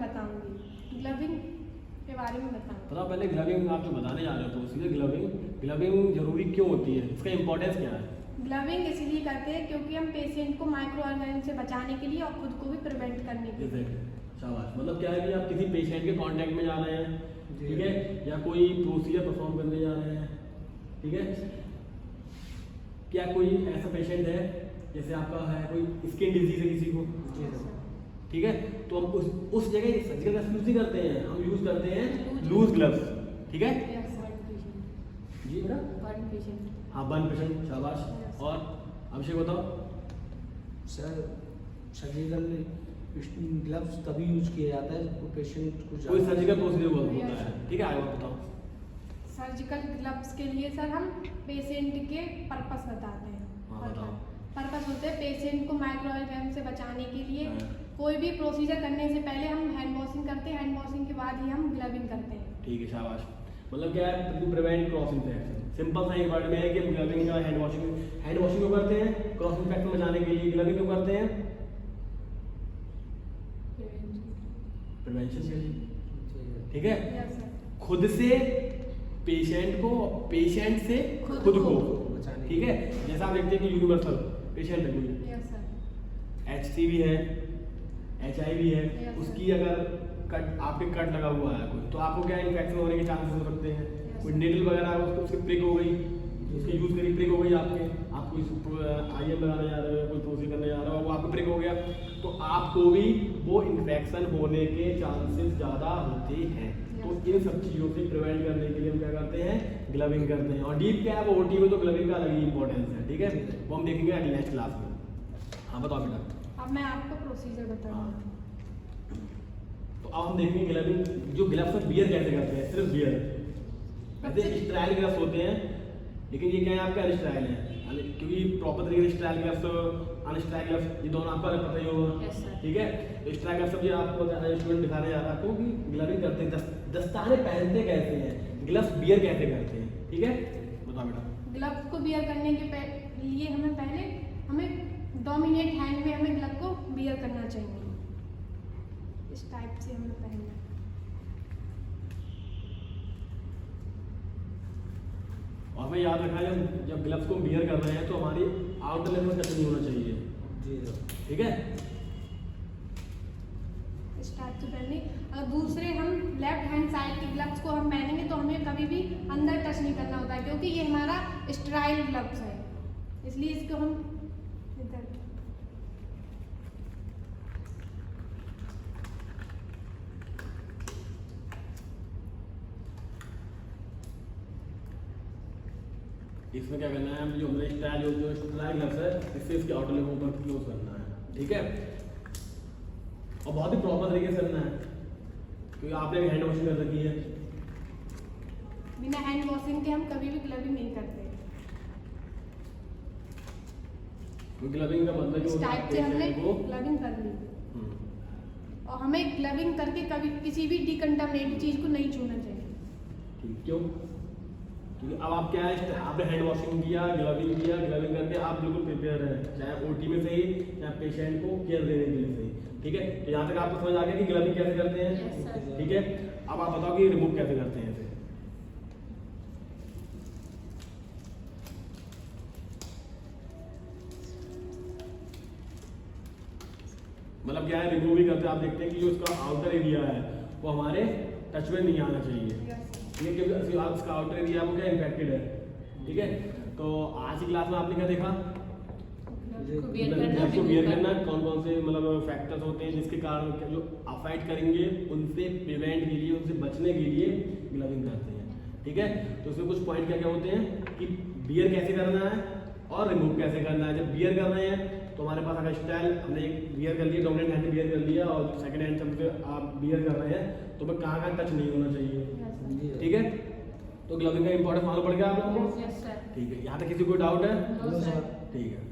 बताऊंगी, ग्लविंग के बारे में बताऊंगी। तो पहले ग्लविंग आप जो बताने जा रहे हो, तो सीधे ग्लविंग जरूरी क्यों होती है, इसका इंपॉर्टेंस क्या है? ग्लविंग इसलिए करते हैं क्योंकि हम पेशेंट को माइक्रो ऑर्गेनिज्म से बचाने के लिए और खुद को भी प्रिवेंट करने के लिए। शाबाश। मतलब क्या है कि आप किसी पेशेंट के कांटेक्ट में जा रहे हैं, ठीक है, या कोई प्रोसीजर परफॉर्म करने जा रहे हैं, ठीक है। क्या कोई ऐसा पेशेंट है जैसे आपका है कोई स्किन डिजीज है किसी को, ठीक है, तो हम उस जगह सर्जिकल ग्लव्स यूज नहीं करते हैं, हम यूज करते हैं लूज ग्लव्स, ठीक है जी बेटा। हाँ, बर्न पेशेंट, शाबाश। और अभिषेक बताओ। सर, सर्जिकल ग्लव्स तभी यूज किया जाता है जब पेशेंट को कोई सर्जिकल प्रोसीजर होता है, ठीक है। आगे बताओ। सर्जिकल ग्लव्स के लिए सर हम पेशेंट के पर्पस बताते हैं। हाँ, बताओ। पर्पस होते हैं पेशेंट को माइक्रो ऑर्गेनिज्म से बचाने के लिए। कोई भी प्रोसीजर करने से पहले हम हैंड वॉशिंग करते हैं, हैंड वॉशिंग के बाद ही हम ग्लविंग करते हैं। ठीक है, शाबाश। मतलब क्या है, to prevent cross infection. Simple सा एक वर्ड में है कि ग्लविंग का हैंड वॉशिंग क्यों करते हैं? क्रॉस इन्फेक्शन बचाने के लिए। ग्लविंग क्यों करते हैं? प्रिवेंशन के लिए, ठीक है। Yes sir. खुद से पेशेंट को, पेशेंट से खुद को, ठीक है। जैसा आप देखते हैं कि यूनिवर्सल पेशेंट है कोई, यस सर। HCV है, HIV है, Yes, उसकी अगर कट आपके कट लगा हुआ है कोई, तो आपको क्या इन्फेक्शन होने के चांसेस हो सकते हैं। कोई नेडल वगैरह उसको उसकी प्रिक हो गई, उसकी यूज करी, प्रिक हो गई आपके, आप कोई IM लगाने जा रहे हो, कोई प्रोसीजर करने जा रहे हो, वो आपको प्रिक हो गया, तो आपको भी वो इन्फेक्शन होने के चांसेस ज़्यादा होते हैं। तो इन सब चीज़ों से प्रिवेंट करने के लिए हम क्या करते हैं? ग्लविंग करते हैं। और डीप क्या है, वो OT में तो ग्लविंग का अलग ही इंपॉर्टेंस है, ठीक है, वो हम देखेंगे अगली नेक्स्ट क्लास में। हाँ बताओ बेटा। अब मैं आपको प्रोसीजर बताऊंगा। तो अब हम देखेंगे ग्लविंग, जो ग्लव्स बियर कैसे करते हैं, सिर्फ बियर। वैसे स्ट्राइल ग्लव्स होते हैं, लेकिन ये क्या है आपका अनस्ट्राइल है, क्योंकि प्रॉपर तरीके से स्ट्राइल ग्लव्स, अनस्ट्राइल ग्लव्स, ये दोनों आपको पता ही होगा, ठीक है। तो स्ट्राइल ग्लव्स भी आपको स्टूडेंट दिखाने जा रहा है आपको कि ग्लविंग करते हैं, दस्ताने पहनते कैसे हैं, ग्लव्स बियर कैसे करते हैं, ठीक है। बताओ बेटा। ग्लव्स को बियर करने के लिए हमें डोमिनेट हैंड में हमें ग्लव को बियर करना चाहिए। इस टाइप से हमें पहनना है। और हमें याद रखना है जब ग्लव्स को बियर कर रहे हैं तो हमारी आउटर लेवल टच नहीं होना चाहिए जी, ठीक है। इस टाइप से पहननी। और दूसरे हम लेफ्ट हैंड साइड के ग्लव्स को हम पहनेंगे तो हमें कभी भी अंदर टच नहीं करना होता है, क्योंकि ये हमारा स्ट्राइल ग्लव्स है, इसलिए इसको हम इधर। इसमें क्या करना है, जो हमारे स्टाइल जो स्ट्राइल ग्लव्स है, इससे इसके आउटर लेवल पर क्लोज करना है, ठीक है। और बहुत ही प्रॉपर तरीके से करना है, क्योंकि आपने हैंड वॉशिंग कर रखी है। बिना हैंड वॉशिंग के हम कभी भी ग्लविंग नहीं करते। ग्लविंग का मतलब इस टाइप से हमने ग्लविंग कर ली, और हमें ग्लविंग करके कभी किसी भी डिकंटामिनेटेड चीज को नहीं छूना चाहिए। ठीक, क्यों? क्योंकि अब आप क्या है, आपने हैंड वॉशिंग किया, ग्लविंग करके आप बिल्कुल प्रिपेयर हैं, चाहे OT में सही, चाहे पेशेंट को केयर देने के लिए सही, ठीक है। तो यहाँ तक आपको समझ आ गया कि ग्लविंग कैसे करते हैं, ठीक है। अब आप बताओ कि रिमूव कैसे करते हैं इसे। मतलब क्या है, रिमूव भी करते हैं। आप देखते हैं कि जो इसका आउटर एरिया है वो हमारे टच में नहीं आना चाहिए, ठीक है, क्योंकि उसका आउटर एरिया वो क्या इन्फेक्टेड है, ठीक है। तो आज की क्लास में आपने क्या देखा, ग्लव्स को बियर करना, कौन कौन से मतलब फैक्टर्स होते हैं जिसके कारण जो अफेक्ट करेंगे, उनसे प्रिवेंट के लिए, उनसे बचने के लिए ग्लविंग करते हैं, ठीक है। तो उसमें कुछ पॉइंट क्या क्या होते हैं कि बियर कैसे करना है और रिमूव कैसे करना है। जब बियर कर रहे हैं तो हमारे पास अगर स्टाइल हमने एक बियर कर लिया, डोमिनेंट हैंड बियर कर लिया, और सेकंड हैंड से आप बियर कर रहे हैं तो मैं कहाँ टच नहीं होना चाहिए, ठीक है। तो ग्लविंग का इंपॉर्टेंस मालूम पड़ गया आप लोगों को, ठीक है। यहाँ तक किसी को डाउट है? ठीक है।